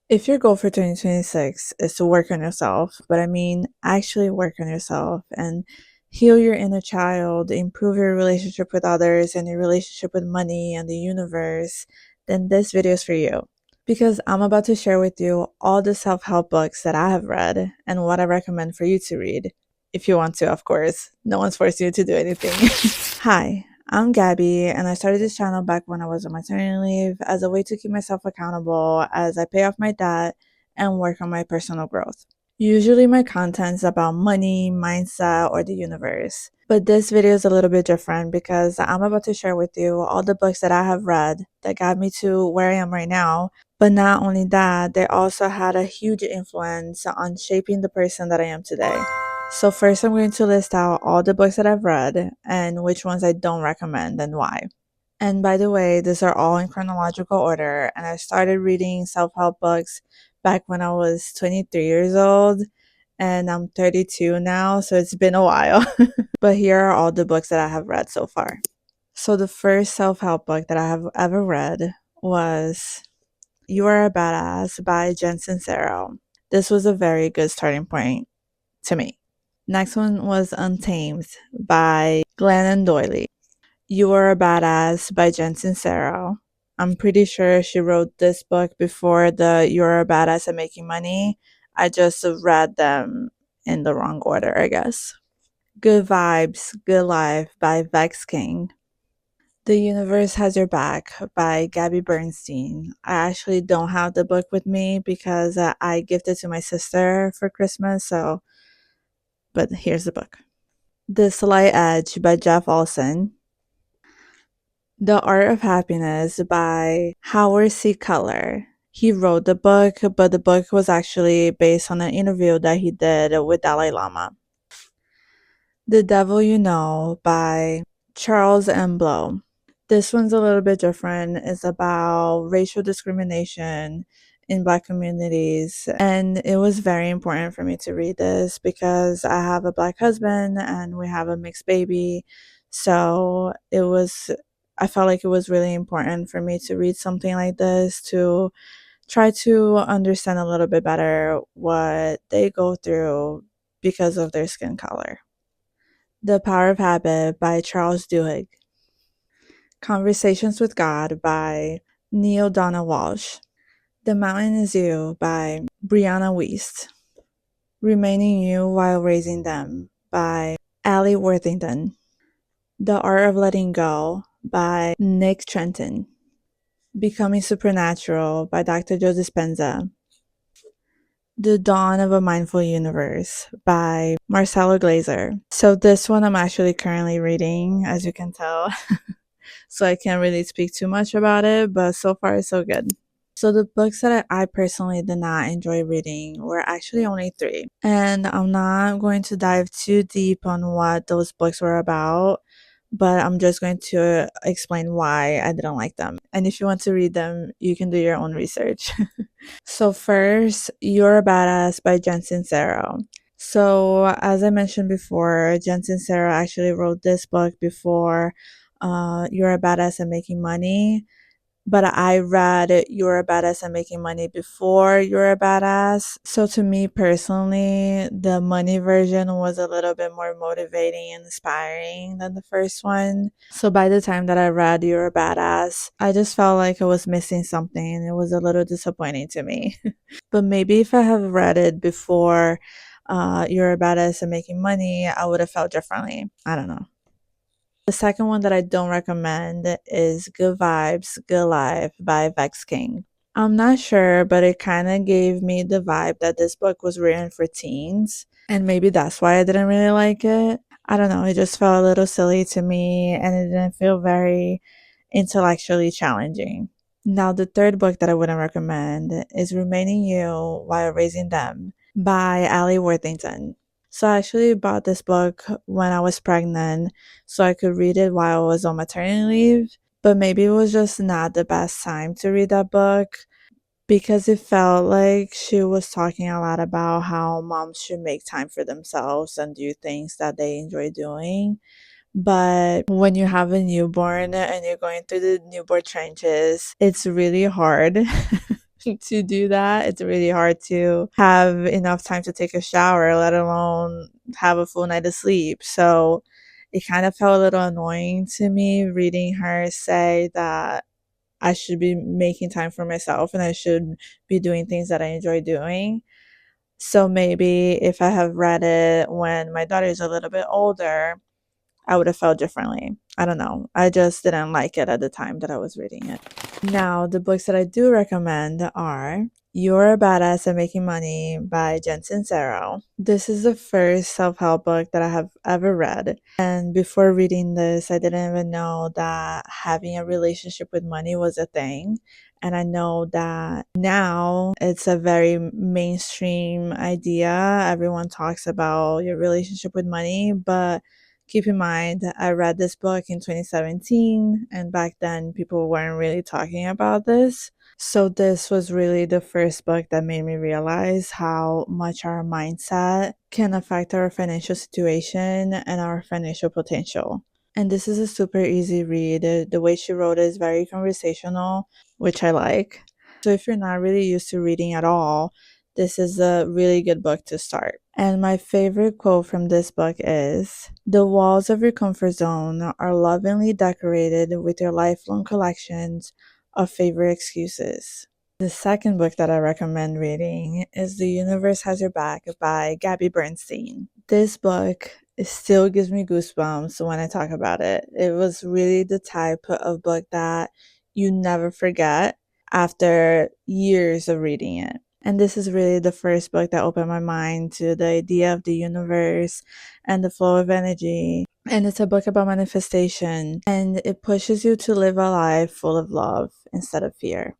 If your goal for 2026 is to work on yourself, but I mean actually work on yourself and heal your inner child, improve your relationship with others and your relationship with money and the universe, then this video is for you. Because I'm about to share with you all the self help books that I have read and what I recommend for you to read. If you want to, of course. No one's forcing you to do anything. Hi, I'm Gabby, and I started this channel back when I was on maternity leave as a way to keep myself accountable as I pay off my debt and work on my personal growth. Usually, my content is about money, mindset, or the universe. But this video is a little bit different because I'm about to share with you all the books that I have read that got me to where I am right now. But not only that, they also had a huge influence on shaping the person that I am today. So first I'm going to list out all the books that I've read and which ones I don't recommend and why. And by the way, these are all in chronological order, and I started reading self-help books back when I was 23 years old, and I'm 32 now, so it's been a while. But here are all the books that I have read so far. So the first self-help book that I have ever read was You Are a Badass by Jen Sincero. This was a very good starting point to me. Next one was Untamed by Glennon Doyley. You Are a Badass by Jen Sincero. I'm pretty sure she wrote this book before the You're a Badass at Making Money. I just read them in the wrong order, I guess. Good Vibes, Good Life by Vex King. The Universe Has Your Back by Gabby Bernstein. I actually don't have the book with me because I gifted it to my sister for Christmas, but here's the book. The Slight Edge by Jeff Olson. The Art of Happiness by Howard C. Cutler. He wrote the book, but the book was actually based on an interview that he did with Dalai Lama. The Devil You Know by Charles M. Blow. This one's a little bit different. It's about racial discrimination in Black communities. And it was very important for me to read this because I have a Black husband and we have a mixed baby. So I felt like it was really important for me to read something like this to try to understand a little bit better what they go through because of their skin color. The Power of Habit by Charles Duhigg. Conversations with God by Neil Donna Walsh. The Mountain Is You by Brianna Wiest. Remaining You While Raising Them by Allie Worthington. The Art of Letting Go by Nick Trenton. Becoming Supernatural by Dr. Joe Dispenza. The Dawn of a Mindful Universe by Marcelo Glazer. So this one I'm actually currently reading, as you can tell. So I can't really speak too much about it, but so far so good. So the books that I personally did not enjoy reading were actually only three. And I'm not going to dive too deep on what those books were about, but I'm just going to explain why I didn't like them. And if you want to read them, you can do your own research. So first, You're a Badass by Jen Sincero. So as I mentioned before, Jen Sincero actually wrote this book before You're a Badass at Making Money. But I read You're a Badass at Making Money before You're a Badass. So to me personally, the money version was a little bit more motivating and inspiring than the first one. So by the time that I read You're a Badass, I just felt like I was missing something and it was a little disappointing to me. But maybe if I have read it before You're a Badass at Making Money, I would have felt differently. I don't know. The second one that I don't recommend is Good Vibes, Good Life by Vex King. I'm not sure, but it kind of gave me the vibe that this book was written for teens, and maybe that's why I didn't really like it. I don't know, it just felt a little silly to me, and it didn't feel very intellectually challenging. Now, the third book that I wouldn't recommend is Remaining You While Raising Them by Allie Worthington. So I actually bought this book when I was pregnant so I could read it while I was on maternity leave. But maybe it was just not the best time to read that book because it felt like she was talking a lot about how moms should make time for themselves and do things that they enjoy doing. But when you have a newborn and you're going through the newborn trenches, it's really hard to do that. It's really hard to have enough time to take a shower, let alone have a full night of sleep. So it kind of felt a little annoying to me reading her say that I should be making time for myself and I should be doing things that I enjoy doing. So maybe if I have read it when my daughter is a little bit older, I would have felt differently. I don't know. I just didn't like it at the time that I was reading it. Now, the books that I do recommend are You're a Badass at Making Money by Jen Sincero. This is the first self help book that I have ever read. And before reading this, I didn't even know that having a relationship with money was a thing. And I know that now it's a very mainstream idea. Everyone talks about your relationship with money, but keep in mind, I read this book in 2017, and back then people weren't really talking about this. So, this was really the first book that made me realize how much our mindset can affect our financial situation and our financial potential. And this is a super easy read. The way she wrote it is very conversational, which I like. So, if you're not really used to reading at all, this is a really good book to start. And my favorite quote from this book is The walls of your comfort zone are lovingly decorated with your lifelong collections of favorite excuses. The second book that I recommend reading is The Universe Has Your Back by Gabby Bernstein. This book still gives me goosebumps when I talk about it. It was really the type of book that you never forget after years of reading it. And this is really the first book that opened my mind to the idea of the universe and the flow of energy. And it's a book about manifestation, and it pushes you to live a life full of love instead of fear.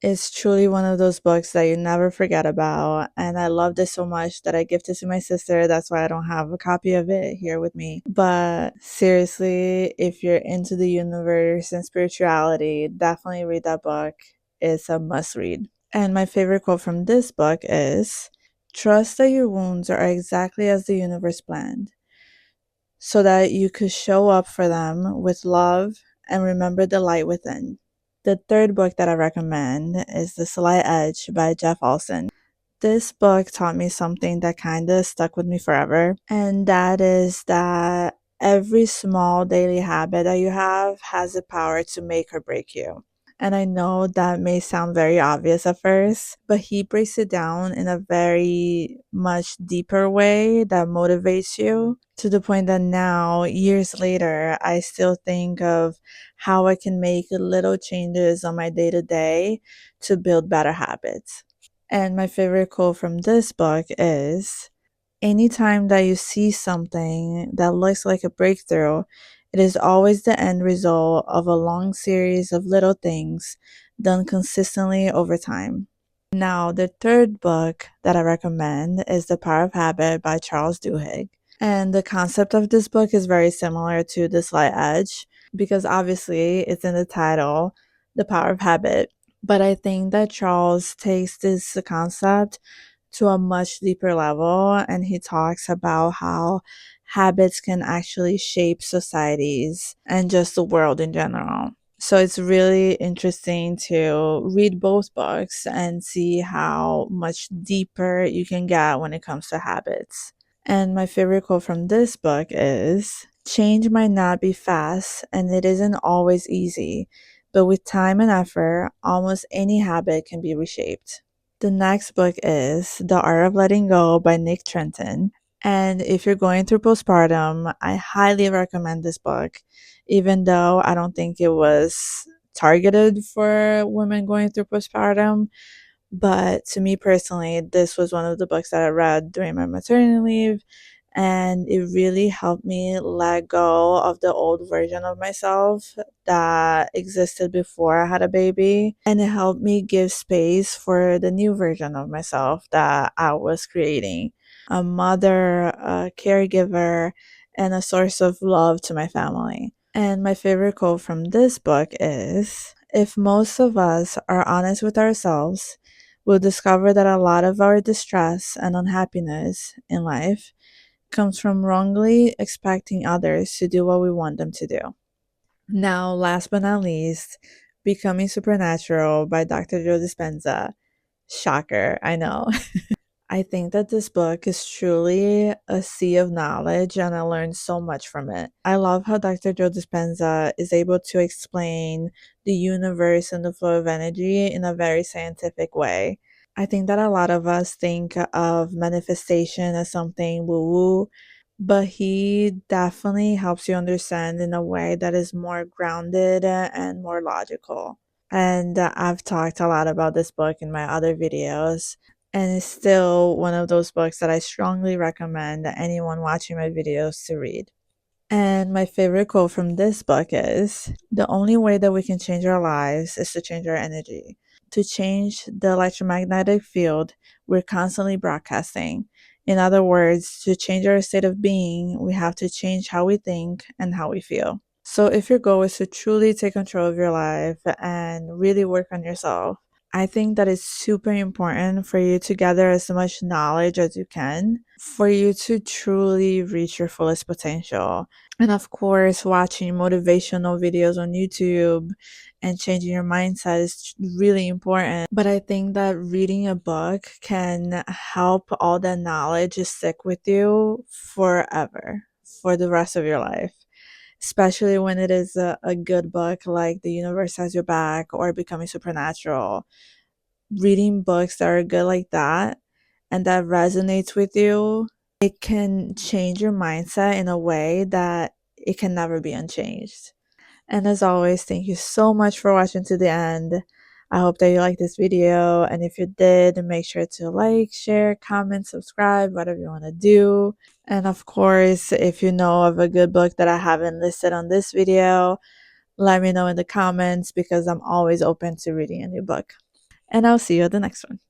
It's truly one of those books that you never forget about, and I loved it so much that I gifted to my sister. That's why I don't have a copy of it here with me. But seriously, if you're into the universe and spirituality, definitely read that book. It's a must read. And my favorite quote from this book is Trust that your wounds are exactly as the universe planned, so that you could show up for them with love and remember the light within. The third book that I recommend is The Slight Edge by Jeff Olson. This book taught me something that kind of stuck with me forever, and that is that every small daily habit that you have has the power to make or break you. And I know that may sound very obvious at first, but he breaks it down in a very much deeper way that motivates you to the point that now, years later, I still think of how I can make little changes on my day to day to build better habits. And my favorite quote from this book is Anytime that you see something that looks like a breakthrough, it is always the end result of a long series of little things done consistently over time. Now, the third book that I recommend is The Power of Habit by Charles Duhigg. And the concept of this book is very similar to The Slight Edge because obviously it's in the title, The Power of Habit. But I think that Charles takes this concept to a much deeper level, and he talks about how habits can actually shape societies and just the world in general. So it's really interesting to read both books and see how much deeper you can get when it comes to habits. And my favorite quote from this book is Change might not be fast, and it isn't always easy, but with time and effort, almost any habit can be reshaped. The next book is The Art of Letting Go by Nick Trenton. And if you're going through postpartum, I highly recommend this book, even though I don't think it was targeted for women going through postpartum. But to me personally, this was one of the books that I read during my maternity leave, and it really helped me let go of the old version of myself that existed before I had a baby. And it helped me give space for the new version of myself that I was creating, a mother, a caregiver, and a source of love to my family. And my favorite quote from this book is If most of us are honest with ourselves, we'll discover that a lot of our distress and unhappiness in life comes from wrongly expecting others to do what we want them to do. Now, last but not least, Becoming Supernatural by Dr. Joe Dispenza. Shocker, I know. I think that this book is truly a sea of knowledge, and I learned so much from it. I love how Dr. Joe Dispenza is able to explain the universe and the flow of energy in a very scientific way. I think that a lot of us think of manifestation as something woo woo, but he definitely helps you understand in a way that is more grounded and more logical. And I've talked a lot about this book in my other videos, and it's still one of those books that I strongly recommend anyone watching my videos to read. And my favorite quote from this book is, "The only way that we can change our lives is to change our energy. To change the electromagnetic field we're constantly broadcasting. In other words, to change our state of being, we have to change how we think and how we feel." So if your goal is to truly take control of your life and really work on yourself, I think that it's super important for you to gather as much knowledge as you can for you to truly reach your fullest potential. And of course, watching motivational videos on YouTube and changing your mindset is really important. But I think that reading a book can help all that knowledge stick with you forever, for the rest of your life. Especially when it is a good book like The Universe Has Your Back or Becoming Supernatural. Reading books that are good like that and that resonates with you, it can change your mindset in a way that it can never be unchanged. And as always, thank you so much for watching to the end. I hope that you liked this video, and if you did, make sure to like, share, comment, subscribe, whatever you want to do. And of course, if you know of a good book that I haven't listed on this video, let me know in the comments because I'm always open to reading a new book. And I'll see you at the next one.